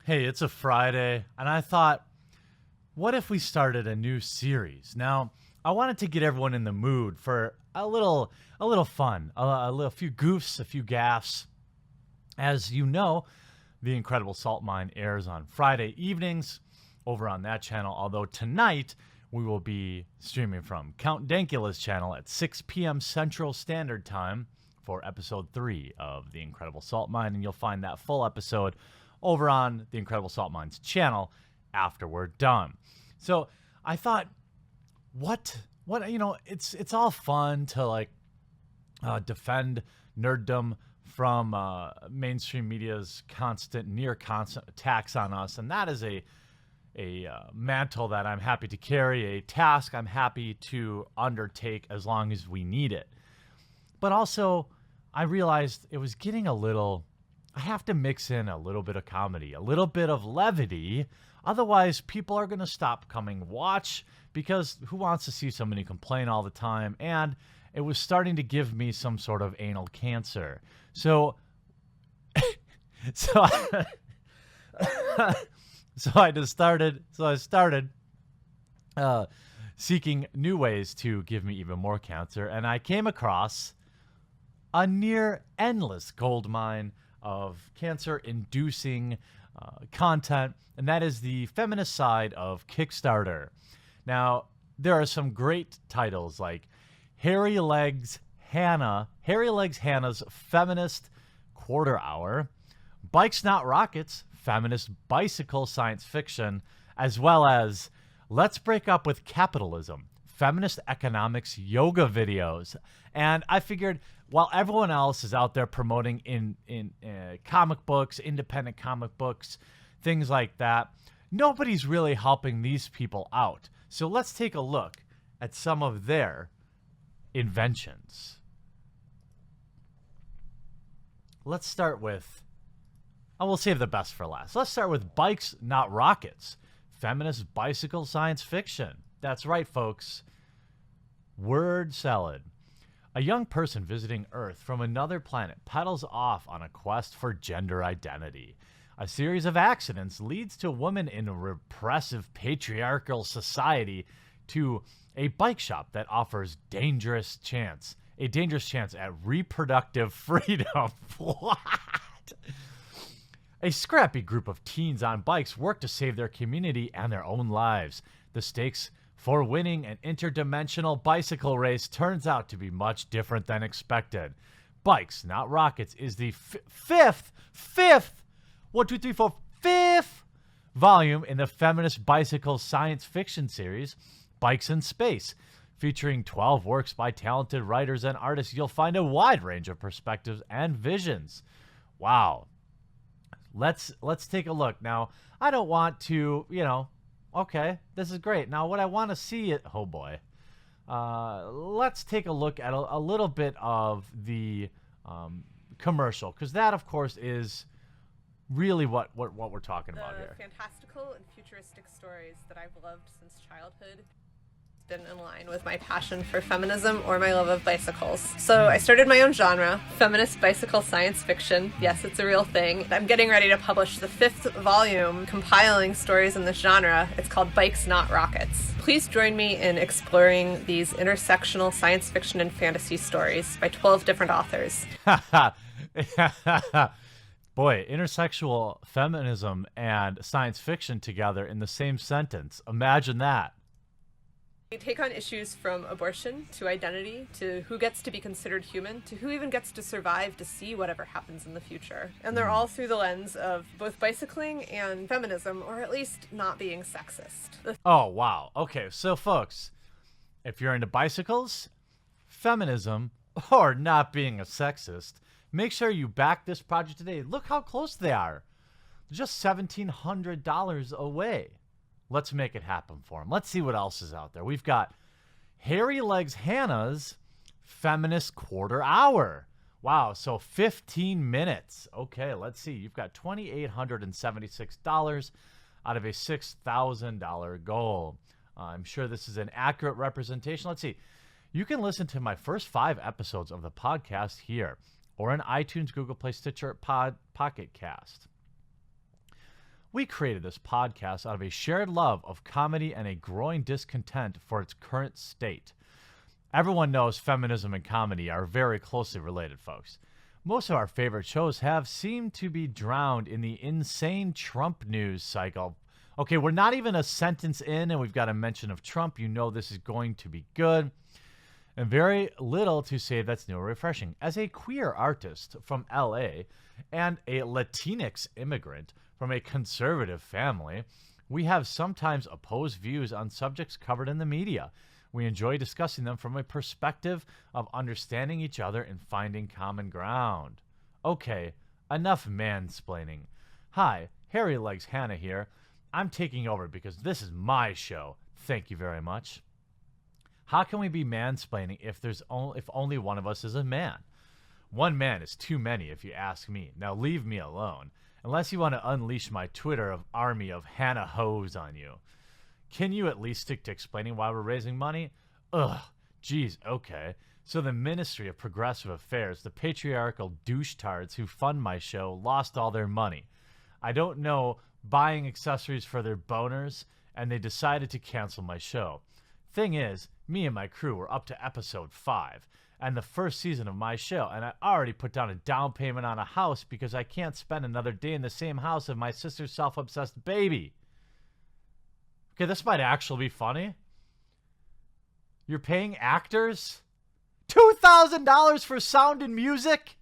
Hey, it's a Friday, and I thought, what if we started a new series? Now, I wanted to get everyone in the mood for a little fun, a few goofs, a few gaffs. As you know, the Incredible Salt Mine airs on Friday evenings over on that channel. Although tonight we will be streaming from Count Dankula's channel at 6 p.m. Central Standard Time for episode 3 of the Incredible Salt Mine, and you'll find that full episode over on the Incredible Salt Mine's channel after we're done. So I thought, what it's all fun to defend nerddom from mainstream media's near constant attacks on us, and that is a mantle that I'm happy to carry, a task I'm happy to undertake as long as we need it. But also, I realized it was getting I have to mix in a little bit of comedy, a little bit of levity. Otherwise, people are going to stop coming watch, because who wants to see somebody complain all the time? And it was starting to give me some sort of anal cancer. So, I started seeking new ways to give me even more cancer, and I came across a near endless gold mine of cancer-inducing content, and that is the feminist side of Kickstarter. Now, there are some great titles like Hariy Hanna's Feminist Quarter Hour, Bikes Not Rockets, Feminist Bicycle Science Fiction, as well as Let's Break Up with Capitalism, Feminist Economics Yoga Videos. And I figured, while everyone else is out there promoting in comic books, independent comic books, things like that, nobody's really helping these people out. So let's take a look at some of their inventions. Let's start with, we'll save the best for last. Let's start with Bikes Not Rockets, Feminist Bicycle Science Fiction. That's right, folks. Word salad. A young person visiting Earth from another planet pedals off on a quest for gender identity. A series of accidents leads to a woman in a repressive patriarchal society to a bike shop that offers a dangerous chance at reproductive freedom. What? A scrappy group of teens on bikes work to save their community and their own lives. The stakes for winning an interdimensional bicycle race turns out to be much different than expected. Bikes Not Rockets is the fifth volume in the feminist bicycle science fiction series, Bikes in Space. Featuring 12 works by talented writers and artists, you'll find a wide range of perspectives and visions. Wow. Let's take a look. Now, I don't want to, okay, this is great. Now, what I want to see oh boy. Let's take a look at a little bit of the commercial, because that, of course, is really what we're talking about here. The fantastical and futuristic stories that I've loved since childhood been in line with my passion for feminism or my love of bicycles. So I started my own genre, feminist bicycle science fiction. Yes, it's a real thing. I'm getting ready to publish the 5th volume compiling stories in this genre. It's called Bikes Not Rockets. Please join me in exploring these intersectional science fiction and fantasy stories by 12 different authors. Boy, intersexual feminism and science fiction together in the same sentence. Imagine that. We take on issues from abortion to identity to who gets to be considered human to who even gets to survive to see whatever happens in the future. And they're all through the lens of both bicycling and feminism, or at least not being sexist. Oh, wow. Okay, so folks, if you're into bicycles, feminism, or not being a sexist, make sure you back this project today. Look how close they are. They're just $1,700 away. Let's make it happen for them. Let's see what else is out there. We've got Hariy Hanna's Feminist Quarter Hour. Wow, so 15 minutes. Okay, let's see. You've got $2,876 out of a $6,000 goal. I'm sure this is an accurate representation. Let's see. You can listen to my first 5 episodes of the podcast here, or in iTunes, Google Play, Stitcher, Pocket Cast. We created this podcast out of a shared love of comedy and a growing discontent for its current state. Everyone knows feminism and comedy are very closely related, folks. Most of our favorite shows have seemed to be drowned in the insane Trump news cycle. Okay, we're not even a sentence in and we've got a mention of Trump. You know this is going to be good. And very little to say that's new or refreshing. As a queer artist from LA and a Latinx immigrant from a conservative family, we have sometimes opposed views on subjects covered in the media. We enjoy discussing them from a perspective of understanding each other and finding common ground. Okay, enough mansplaining. Hi, Hairy Legs Hanna here. I'm taking over because this is my show. Thank you very much. How can we be mansplaining if only one of us is a man? One man is too many if you ask me. Now leave me alone. Unless you want to unleash my Twitter army of Hanna hoes on you. Can you at least stick to explaining why we're raising money? Ugh, geez, okay. So the Ministry of Progressive Affairs, the patriarchal douchetards who fund my show, lost all their money. I don't know, buying accessories for their boners, and they decided to cancel my show. Thing is, me and my crew were up to episode 5, and the first season of my show, and I already put down a down payment on a house because I can't spend another day in the same house as my sister's self-obsessed baby. Okay, this might actually be funny. You're paying actors $2,000 for sound and music?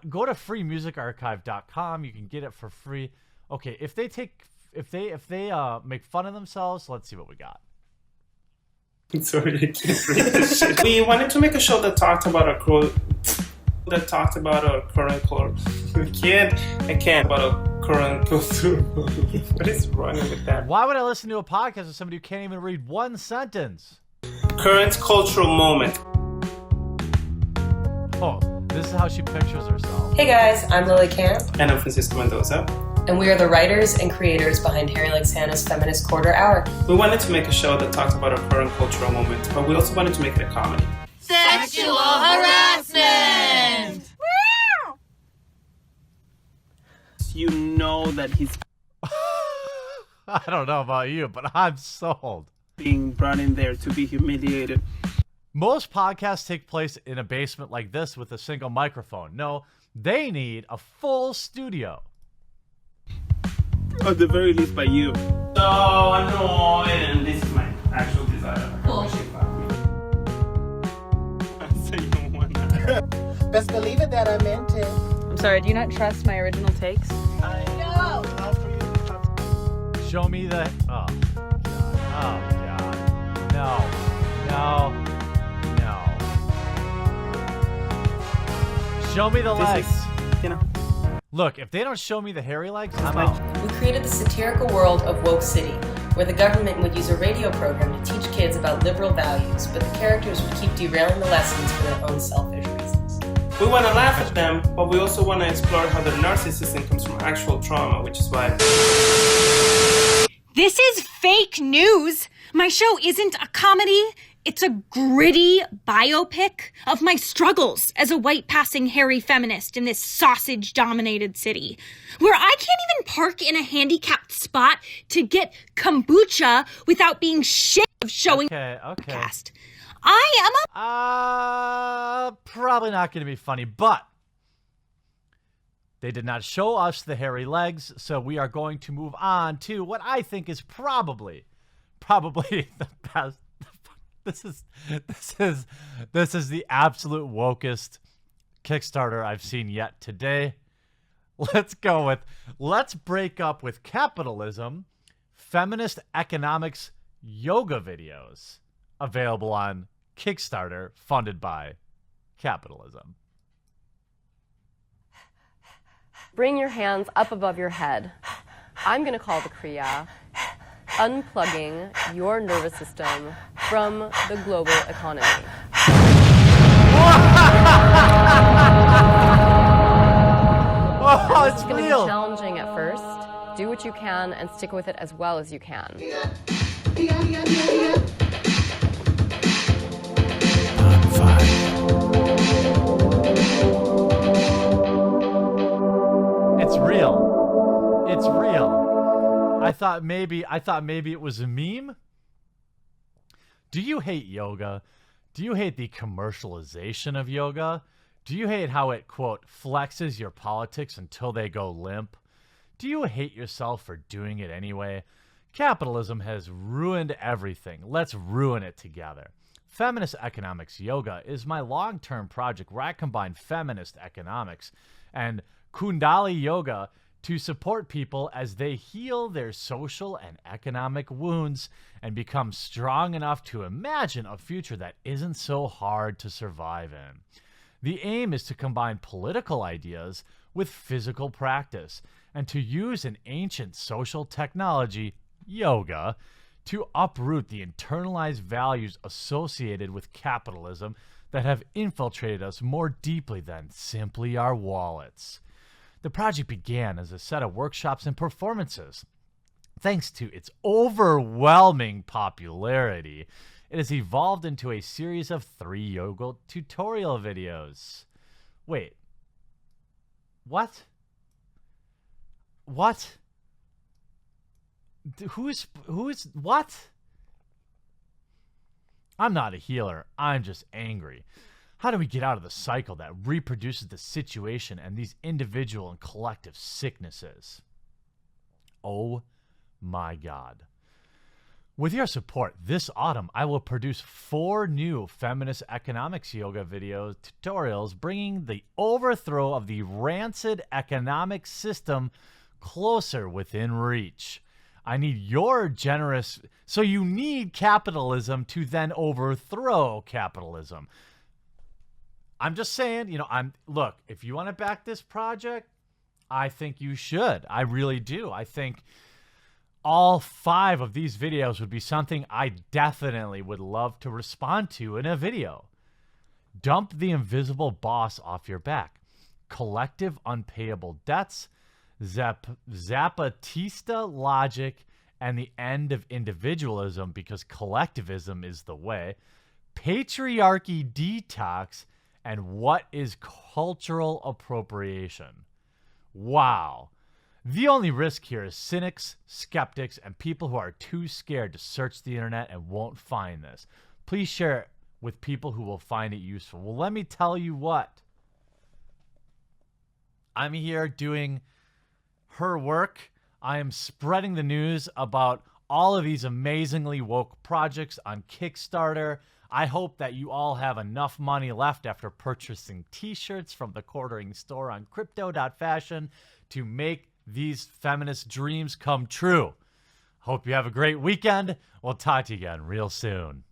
Go to freemusicarchive.com. You can get it for free. Okay, if they make fun of themselves, let's see what we got. Sorry, I can't read this shit. We wanted to make a show that talked about our current culture. What is wrong with that? Why would I listen to a podcast of somebody who can't even read one sentence? Current cultural moment. Oh, this is how she pictures herself. Hey guys, I'm Lily Camp. And I'm Francisco Mendoza. And we are the writers and creators behind Hairy Legs Hanna's Feminist Quarter Hour. We wanted to make a show that talked about our current cultural moment, but we also wanted to make it a comedy. Sexual harassment! You know that he's I don't know about you, but I'm sold. being brought in there to be humiliated. Most podcasts take place in a basement like this with a single microphone. No, they need a full studio. At the very least by you. So annoying. This is my actual desire. Cool. So you wanna... Best believe it that I meant it. I'm sorry, do you not trust my original takes? No! Show me the... Oh, God. No. Show me the legs. Look, if they don't show me the hairy legs, I'm out. We created the satirical world of Woke City, where the government would use a radio program to teach kids about liberal values, but the characters would keep derailing the lessons for their own selfish reasons. We want to laugh at them, but we also want to explore how their narcissism comes from actual trauma, which is why... This is fake news. My show isn't a comedy. It's a gritty biopic of my struggles as a white-passing hairy feminist in this sausage-dominated city, where I can't even park in a handicapped spot to get kombucha without being shit of showing podcast. I am probably not going to be funny, but they did not show us the hairy legs, so we are going to move on to what I think is probably the best. This is the absolute wokest Kickstarter I've seen yet today. Let's break up with capitalism, feminist economics yoga videos available on Kickstarter funded by capitalism. Bring your hands up above your head. I'm going to call the Kriya, unplugging your nervous system from the global economy. Oh, it's going to be challenging at first. Do what you can and stick with it as well as you can. I'm fine. It's real. It's real. I thought maybe it was a meme. Do you hate yoga? Do you hate the commercialization of yoga? Do you hate how it, quote, flexes your politics until they go limp? Do you hate yourself for doing it anyway? Capitalism has ruined everything. Let's ruin it together. Feminist Economics Yoga is my long-term project where I combine feminist economics and Kundalini Yoga to support people as they heal their social and economic wounds and become strong enough to imagine a future that isn't so hard to survive in. The aim is to combine political ideas with physical practice and to use an ancient social technology, yoga, to uproot the internalized values associated with capitalism that have infiltrated us more deeply than simply our wallets. The project began as a set of workshops and performances. Thanks to its overwhelming popularity, it has evolved into a series of 3 yoga tutorial videos. Wait. What? What? Who's what? I'm not a healer. I'm just angry. How do we get out of the cycle that reproduces the situation and these individual and collective sicknesses? Oh my God. With your support, this autumn, I will produce 4 new feminist economics yoga video tutorials bringing the overthrow of the rancid economic system closer within reach. I need your generous... So you need capitalism to then overthrow capitalism. I'm just saying, look, if you want to back this project, I think you should. I really do. I think all 5 of these videos would be something I definitely would love to respond to in a video. Dump the invisible boss off your back. Collective unpayable debts. Zapatista logic and the end of individualism because collectivism is the way. Patriarchy detox. And what is cultural appropriation? Wow. The only risk here is cynics, skeptics, and people who are too scared to search the internet and won't find this. Please share it with people who will find it useful. Well, let me tell you what. I'm here doing her work. I am spreading the news about all of these amazingly woke projects on Kickstarter. I hope that you all have enough money left after purchasing t-shirts from the quartering store on crypto.fashion to make these feminist dreams come true. Hope you have a great weekend. We'll talk to you again real soon.